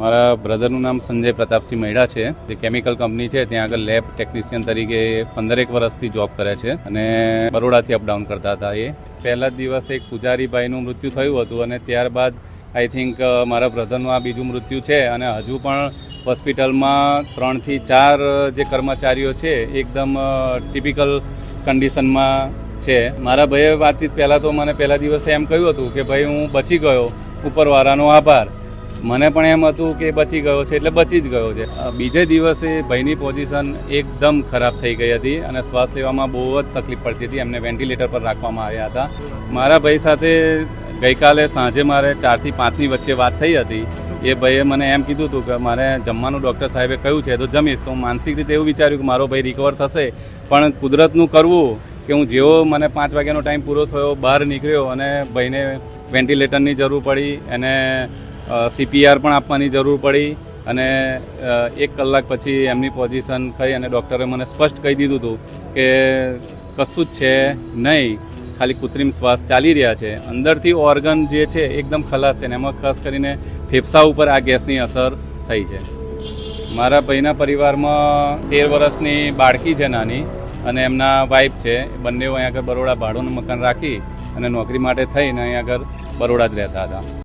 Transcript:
મારા બ્રધરનું નામ સંજય પ્રતાપસિંહ મૈડા છે. જે કેમિકલ કંપની છે ત્યાં આગળ લેબ ટેકનિશિયન તરીકે 15 વર્ષથી જોબ કરે છે અને બરોડાથી અપડાઉન કરતા હતા. એ પહેલા જ દિવસે એક પૂજારીભાઈનું મૃત્યુ થયું હતું અને ત્યારબાદ આઈ થિંક મારા બ્રધરનું આ બીજું મૃત્યુ છે અને હજુ પણ હોસ્પિટલમાં 3 થી 4 જે કર્મચારીઓ છે એકદમ ટિપિકલ કન્ડિશનમાં છે. મારા ભાઈએ વાતચીત પહેલાં તો મને પહેલા દિવસે એમ કહ્યું હતું કે ભાઈ હું બચી ગયો, ઉપરવાળાનો આભાર. મને પણ એમ હતું કે બચી ગયો છે એટલે બચી જ ગયો છે. બીજે દિવસે ભાઈની પોઝિશન એકદમ ખરાબ થઈ ગઈ હતી અને શ્વાસ લેવામાં બહુ જ તકલીફ પડતી હતી. એમને વેન્ટિલેટર પર રાખવામાં આવ્યા હતા. મારા ભાઈ સાથે ગઈકાલે સાંજે મારે 4 થી 5ની વચ્ચે વાત થઈ હતી. એ ભાઈએ મને એમ કીધું હતું કે મારે જમવાનું ડૉક્ટર સાહેબે કહ્યું છે તો જમીશ. તો હું માનસિક રીતે એવું વિચાર્યું કે મારો ભાઈ રિકવર થશે, પણ કુદરતનું કરવું કે હું જેવો મને 5 વાગ્યાનો ટાઈમ પૂરો થયો બહાર નીકળ્યો અને ભાઈને વેન્ટિલેટરની જરૂર પડી, એને CPR પણ આપવાની જરૂર પડી અને 1 કલાક પછી એમની પોઝિશન થઈ અને ડૉક્ટરે મને સ્પષ્ટ કહી દીધું હતું કે કશું જ છે નહીં, ખાલી કૃત્રિમ શ્વાસ ચાલી રહ્યા છે. અંદરથી ઓર્ગન જે છે એકદમ ખલાસ છે ને એમાં ખાસ કરીને ફેફસા ઉપર આ ગેસની અસર થઈ છે. મારા ભાઈના પરિવારમાં 13 વર્ષની બાળકી છે નાની અને એમના વાઈફ છે. બંને અહીંયા આગળ બરોડા ભાડુંનું મકાન રાખી અને નોકરી માટે થઈને અહીંયા આગળ બરોડા જ રહેતા હતા.